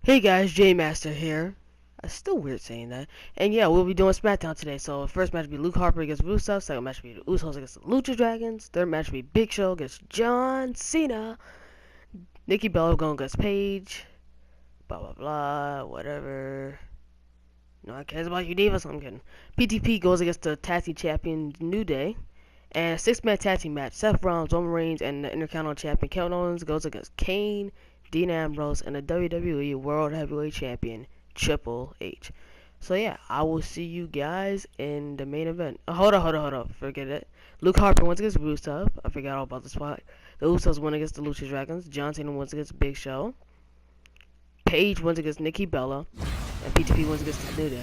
Hey guys, J Master here. It's still weird saying that. And yeah, we'll be doing SmackDown today. So first match will be Luke Harper against Rusev. Second match will be the Usos against the Lucha Dragons. Third match will be Big Show against John Cena. Nikki Bella going against Paige. Blah blah blah. Whatever. No one cares about you, Divas. I'm kidding. PTP goes against the Tag Team Champion New Day. And a six-man tag team match. Seth Rollins, Roman Reigns, and the Intercontinental Champion Kevin Owens goes against Kane, Dean Ambrose, and the WWE World Heavyweight Champion Triple H. So yeah, I will see you guys in the main event. Hold on. Forget it. Luke Harper wins against Rusev. I forgot all about the spot. The Usos win against the Lucha Dragons. John Cena wins against Big Show. Paige wins against Nikki Bella. And PTP wins against the New Day.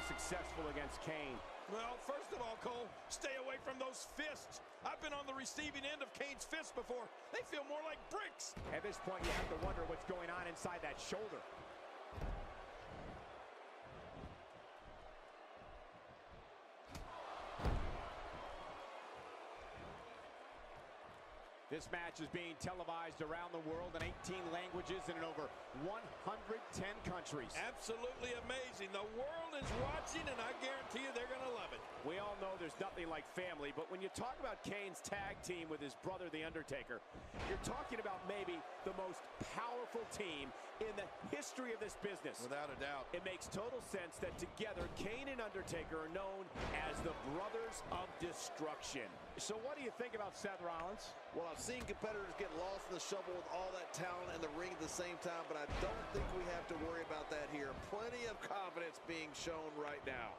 Successful against Kane? Well, first of all, Cole, stay away from those fists. I've been on the receiving end of Kane's fists before. They feel more like bricks. At this point, you have to wonder what's going on inside that shoulder. This match is being televised around the world in 18 languages and in over 110 countries. Absolutely amazing. The world is watching, and I guarantee you they're going to love it. We all know there's nothing like family, but when you talk about Kane's tag team with his brother, The Undertaker, you're talking about maybe the most powerful team in the history of this business. Without a doubt. It makes total sense that together, Kane and Undertaker are known as the Brothers of Destruction. So what do you think about Seth Rollins? Well, I've seen competitors get lost in the shuffle with all that talent in the ring at the same time, but I don't think we have to worry about that here. Plenty of confidence being shown right now.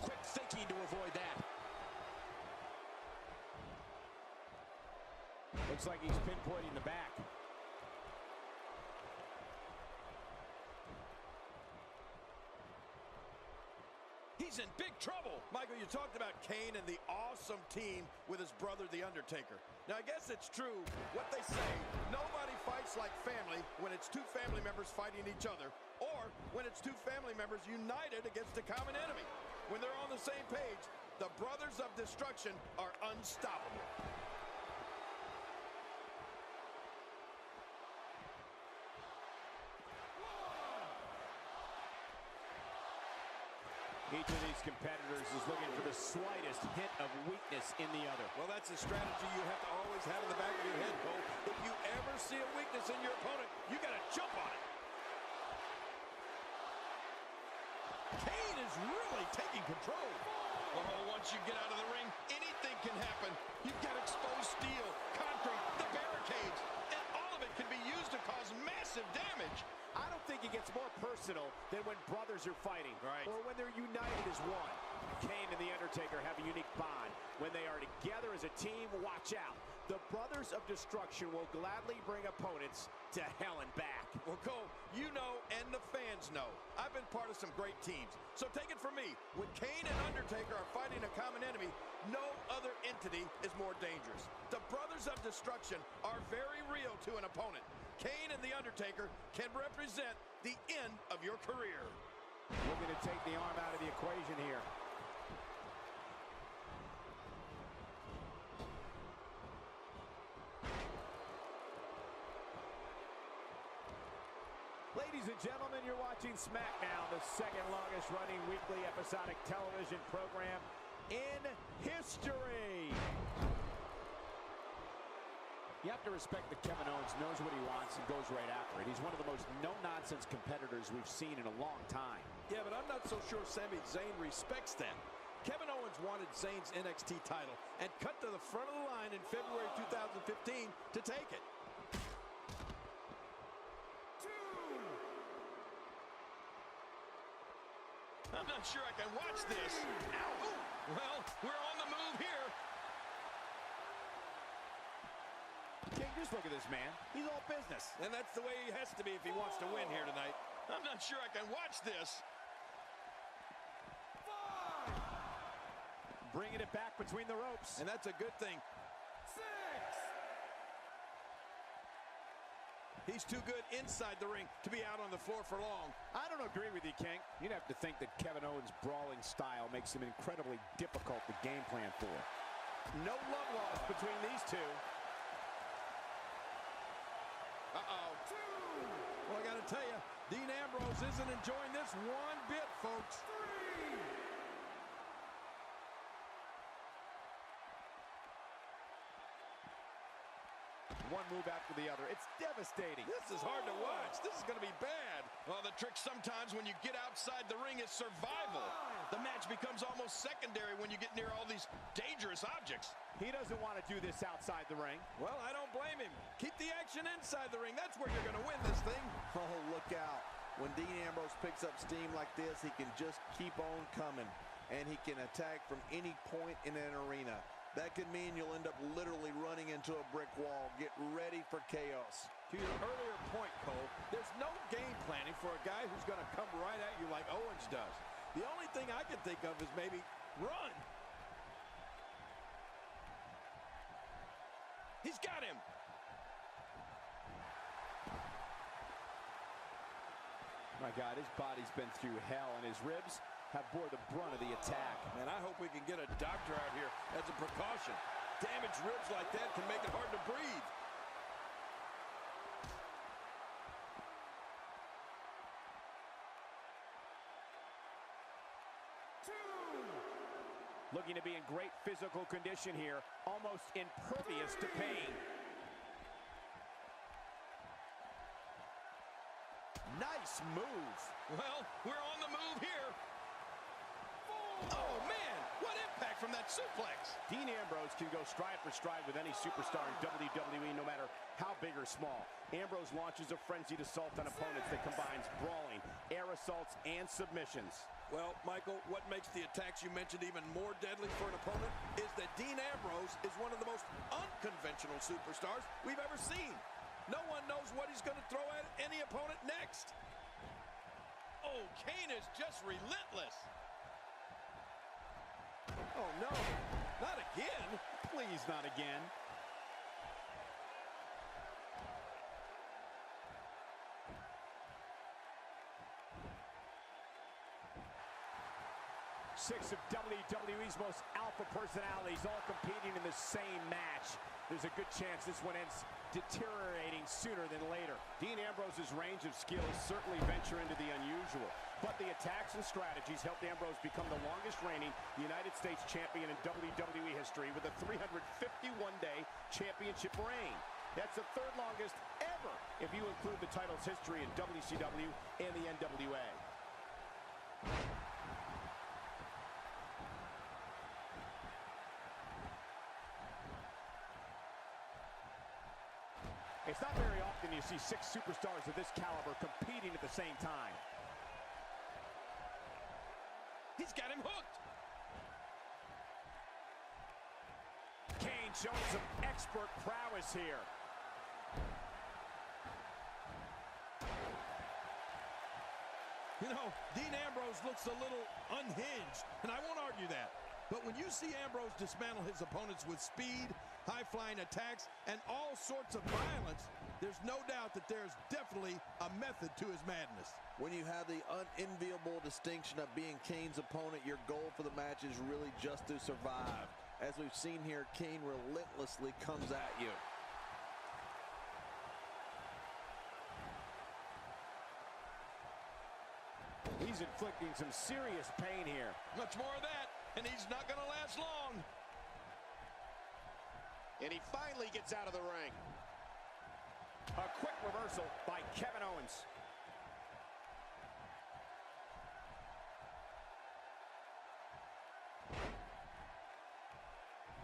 Quick thinking to avoid that. Looks like he's pinpointing the back. He's in big trouble. Michael, you talked about Kane and the awesome team with his brother, The Undertaker. Now, I guess it's true what they say. Nobody fights like family when it's two family members fighting each other, or when it's two family members united against a common enemy. When they're on the same page, the Brothers of Destruction are unstoppable. Each of these competitors is looking for the slightest hint of weakness in the other. Well, that's a strategy you have to always have in the back of your head, Cole. It see a weakness in your opponent, you got to jump on it. Kane is really taking control. Oh, once you get out of the ring, anything can happen. You've got exposed steel, concrete, the barricades, and all of it can be used to cause massive damage. I don't think it gets more personal than when brothers are fighting, right, or when they're united as one. Kane and The Undertaker have a unique bond. When they are together as a team, watch out. The Brothers of Destruction will gladly bring opponents to hell and back. Well, Cole, you know and the fans know, I've been part of some great teams. So take it from me, when Kane and Undertaker are fighting a common enemy, no other entity is more dangerous. The Brothers of Destruction are very real to an opponent. Kane and The Undertaker can represent the end of your career. Looking to take the arm out of the equation here. Ladies and gentlemen, you're watching SmackDown, the second longest running weekly episodic television program in history. You have to respect that Kevin Owens knows what he wants and goes right after it. He's one of the most no-nonsense competitors we've seen in a long time. Yeah, but I'm not so sure Sami Zayn respects that. Kevin Owens wanted Zayn's NXT title and cut to the front of the line in February 2015 to take it. I'm not sure I can watch this. Ow. Ooh. Well, we're on the move here. King, just look at this man. He's all business. And that's the way he has to be if he wants to win here tonight. I'm not sure I can watch this. Bringing it back between the ropes. And that's a good thing. 6. He's too good inside the ring to be out on the floor for long. I don't agree with you, King. You'd have to think that Kevin Owens' brawling style makes him incredibly difficult to game plan for. No love lost between these two. Uh-oh. Well, I got to tell you, Dean Ambrose isn't enjoying this one bit, folks. 3. One move after the other. It's devastating. This is hard to watch. This is going to be bad. Well, the trick sometimes when you get outside the ring is survival. The match becomes almost secondary when you get near all these dangerous objects. He doesn't want to do this outside the ring. Well, I don't blame him. Keep the action inside the ring. That's where you're going to win this thing. Oh, look out. When Dean Ambrose picks up steam like this, he can just keep on coming, and he can attack from any point in an arena. That could mean you'll end up literally running into a brick wall. Get ready for chaos. To your earlier point, Cole, there's no game planning for a guy who's going to come right at you like Owens does. The only thing I can think of is maybe run. He's got him. My God, his body's been through hell, and his ribs have bore the brunt of the attack. Man, I hope we can get a doctor out here as a precaution. Damaged ribs like that can make it hard to breathe. Looking to be in great physical condition here, almost impervious to pain. Nice move. Well, we're on the move here. Oh, man, what impact from that suplex. Dean Ambrose can go stride for stride with any superstar in WWE, no matter how big or small. Ambrose launches a frenzied assault on opponents that combines brawling, air assaults, and submissions. Well, Michael, what makes the attacks you mentioned even more deadly for an opponent is that Dean Ambrose is one of the most unconventional superstars we've ever seen. No one knows what he's going to throw at any opponent next. Oh, Kane is just relentless. Oh, no, not again. Please, not again. Six of WWE's most alpha personalities all competing in the same match. There's a good chance this one ends deteriorating sooner than later. Dean Ambrose's range of skills certainly venture into the unusual, but the attacks and strategies helped Ambrose become the longest reigning United States champion in WWE history with a 351-day championship reign. That's the third longest ever if you include the title's history in WCW and the NWA. It's not very often you see 6 superstars of this caliber competing at the same time. He's got him hooked. Kane showing some expert prowess here. You know, Dean Ambrose looks a little unhinged, and I won't argue that. But when you see Ambrose dismantle his opponents with speed, high-flying attacks, and all sorts of violence, there's no doubt that there's definitely a method to his madness. When you have the unenviable distinction of being Kane's opponent, your goal for the match is really just to survive. As we've seen here, Kane relentlessly comes at you. He's inflicting some serious pain here. Much more of that, and he's not going to last long. And he finally gets out of the ring. A quick reversal by Kevin Owens.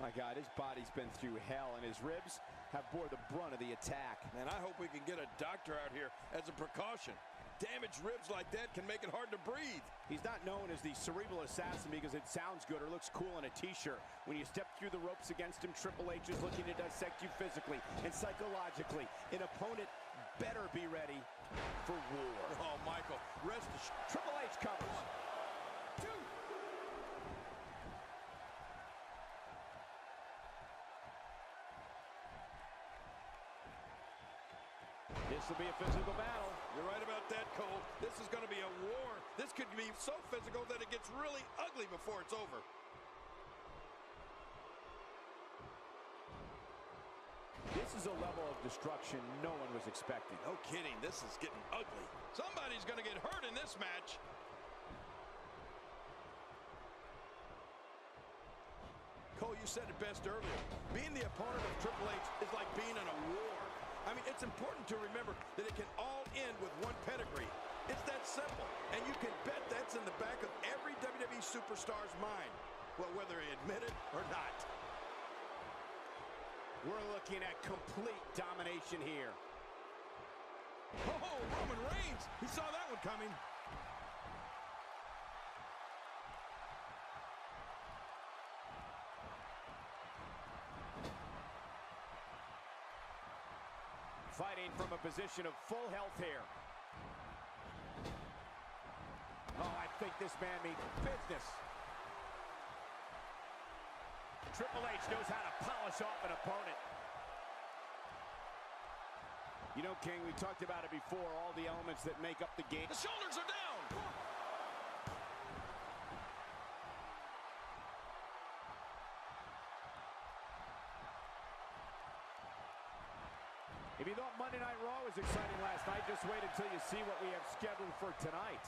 My God, his body's been through hell, and his ribs have bore the brunt of the attack. Man, I hope we can get a doctor out here as a precaution. Damaged ribs like that can make it hard to breathe. He's not known as the cerebral assassin because it sounds good or looks cool on a t-shirt. When you step through the ropes against him, Triple H is looking to dissect you physically and psychologically. An opponent better be ready for war. Oh, Michael, rest assured. Triple H covers. 2. This will be a physical battle. You're right about that, Cole. This is going to be a war. This could be so physical that it gets really ugly before it's over. This is a level of destruction no one was expecting. No kidding. This is getting ugly. Somebody's going to get hurt in this match. Cole, you said it best earlier. Being the opponent of Triple H is like being in a war. I mean, it's important to remember that it can all end with one pedigree. It's that simple. And you can bet that's in the back of every WWE superstar's mind. Well, whether they admit it or not. We're looking at complete domination here. Oh, Roman Reigns. He saw that one coming. Fighting from a position of full health here. Oh, I think this man means business. Triple H knows how to polish off an opponent. You know, King, we talked about it before, all the elements that make up the game. The shoulders are down. If you thought Monday Night Raw was exciting last night, just wait until you see what we have scheduled for tonight.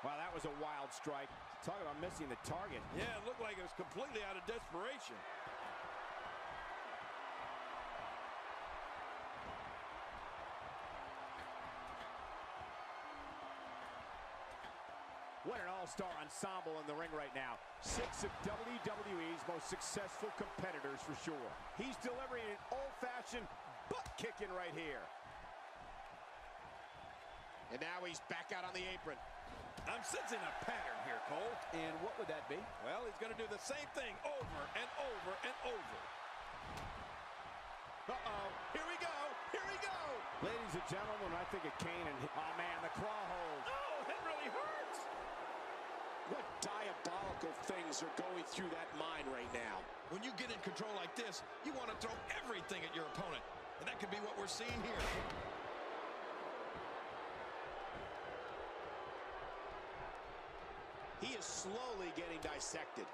Wow, that was a wild strike. Talk about missing the target. Yeah, it looked like it was completely out of desperation. What an all-star ensemble in the ring right now. 6 of WWE's most successful competitors for sure. He's delivering an old-fashioned butt-kicking right here. And now he's back out on the apron. I'm sensing a pattern here, Cole. And what would that be? Well, he's going to do the same thing over and over and over. Uh-oh. Here we go. Here we go. Ladies and gentlemen, I think of Kane and... Oh, man, the claw hold. Oh, that really hurts. What diabolical things are going through that mind right now? When you get in control like this, you want to throw everything at your opponent. And that could be what we're seeing here. He is slowly getting dissected.